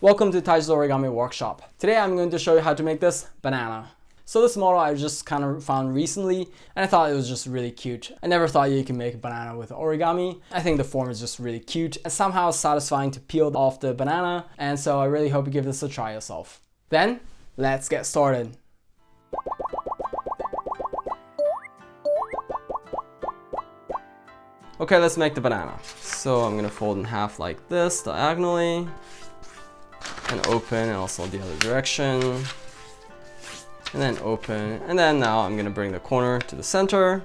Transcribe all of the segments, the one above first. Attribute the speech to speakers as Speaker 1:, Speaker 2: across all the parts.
Speaker 1: Welcome to Taiji's Origami Workshop. Today I'm going to show you how to make this banana. So this model I just kind of found recently and I thought it was just really cute. I never thought you can make a banana with origami. I think the form is just really cute and somehow satisfying to peel off the banana, and so I really hope you give this a try yourself. Then, let's get started. Okay, let's make the banana. So I'm gonna fold in half like this diagonally and open, and also the other direction, and then open, and then now I'm gonna bring the corner to the center,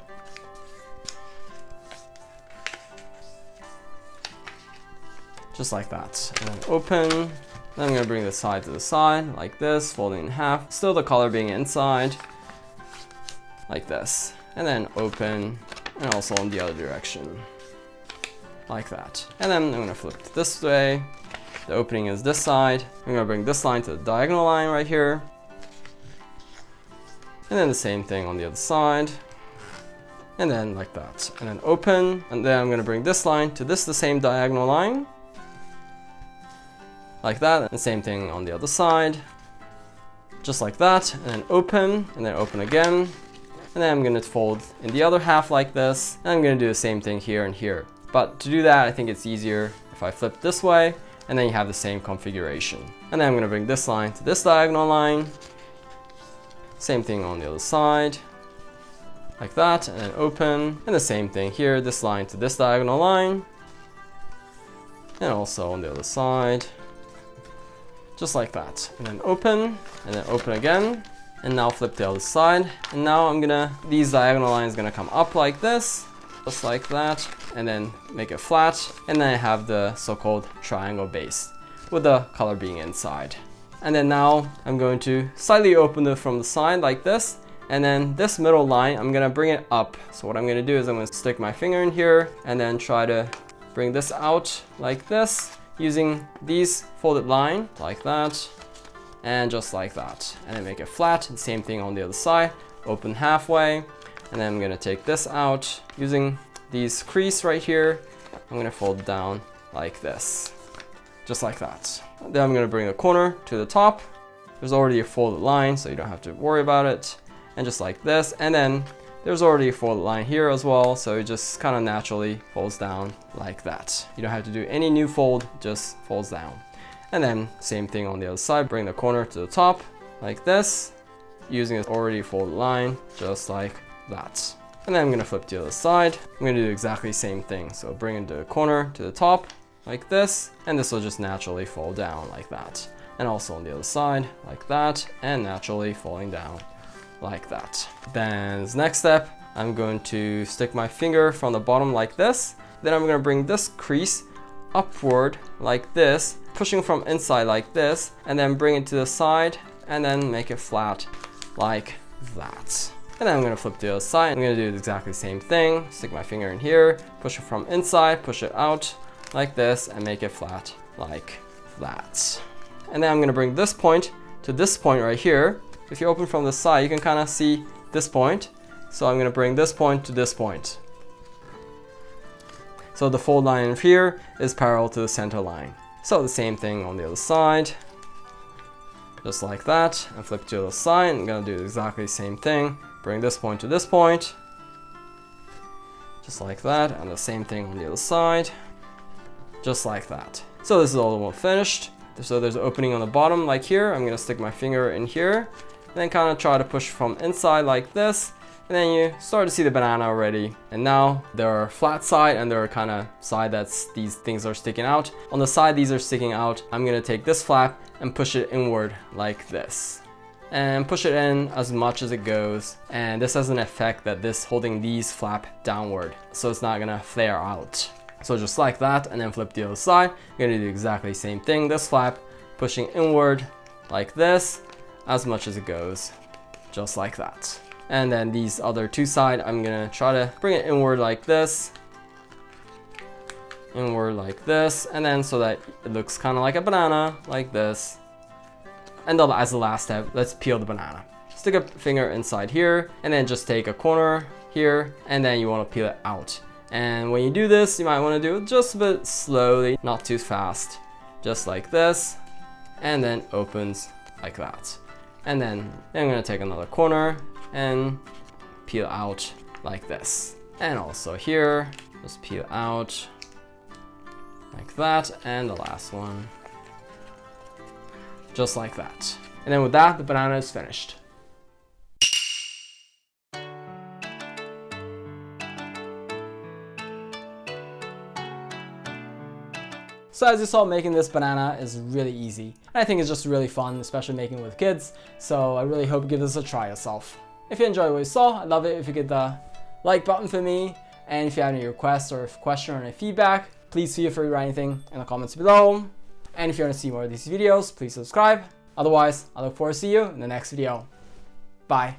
Speaker 1: just like that, and then open. Then I'm gonna bring the side to the side like this, folding in half, still the color being inside like this, and then open, and also in the other direction like that. And then I'm gonna flip it this way. The opening is this side. I'm gonna bring this line to the diagonal line right here. And then the same thing on the other side. And then like that. And then open. And then I'm gonna bring this line to the same diagonal line. Like that. And the same thing on the other side. Just like that. And then open. And then open again. And then I'm gonna fold in the other half like this. And I'm gonna do the same thing here and here. But to do that, I think it's easier if I flip this way. And then you have the same configuration. And then I'm gonna bring this line to this diagonal line. Same thing on the other side, like that, and then open. And the same thing here, this line to this diagonal line. And also on the other side, just like that. And then open, and then open again. And now flip the other side. And now these diagonal lines gonna come up like this. Just like that, and then make it flat, and then I have the so-called triangle base with the color being inside. And then now I'm going to slightly open it from the side like this, and then this middle line I'm gonna bring it up. So what I'm gonna do is I'm gonna stick my finger in here and then try to bring this out like this using these folded line like that, and just like that, and then make it flat. And same thing on the other side, open halfway. And then I'm gonna take this out using these crease right here. I'm gonna fold down like this, just like that. Then I'm gonna bring the corner to the top. There's already a folded line, so you don't have to worry about it. And just like this. And then there's already a folded line here as well, so it just kind of naturally folds down like that. You don't have to do any new fold, just folds down. And then same thing on the other side, bring the corner to the top like this, using an already folded line, just like that. And then I'm gonna flip the other side. I'm gonna do exactly the same thing. So bring the corner to the top like this, and this will just naturally fall down like that. And also on the other side like that, and naturally falling down like that. Then as next step, I'm going to stick my finger from the bottom like this. Then I'm gonna bring this crease upward like this, pushing from inside like this, and then bring it to the side, and then make it flat like that. And then I'm gonna flip the other side. I'm gonna do exactly the same thing. Stick my finger in here, push it from inside, push it out like this, and make it flat like that. And then I'm gonna bring this point to this point right here. If you open from the side, you can kind of see this point. So I'm gonna bring this point to this point. So the fold line here is parallel to the center line. So the same thing on the other side. Just like that, and flip to the other side. I'm gonna do exactly the same thing. Bring this point to this point, just like that, and the same thing on the other side, just like that. So this is all finished. So there's an opening on the bottom like here. I'm gonna stick my finger in here, and then kind of try to push from inside like this, and then you start to see the banana already. And now there are flat side and there are kind of side that's these things are sticking out. On the side these are sticking out, I'm gonna take this flap and push it inward like this. And push it in as much as it goes, and this has an effect that this holding these flap downward, so it's not gonna flare out. So just like that, and then flip the other side. You're gonna do exactly the same thing. This flap pushing inward like this as much as it goes, just like that. And then these other two sides, I'm gonna try to bring it inward like this, inward like this, and then so that it looks kind of like a banana like this. And as the last step, let's peel the banana. Stick a finger inside here, and then just take a corner here, and then you want to peel it out. And when you do this, you might want to do it just a bit slowly, not too fast. Just like this. and then opens like that. And then I'm gonna take another corner and peel out like this. And also here, just peel out like that, and the last one, just like that. And then with that, the banana is finished. So as you saw, making this banana is really easy. And I think it's just really fun, especially making it with kids. So I really hope you give this a try yourself. If you enjoyed what you saw, I'd love it if you hit the like button for me. And if you have any requests or question or any feedback, please feel free to write anything in the comments below. And if you want to see more of these videos, please subscribe. Otherwise, I look forward to see you in the next video. Bye.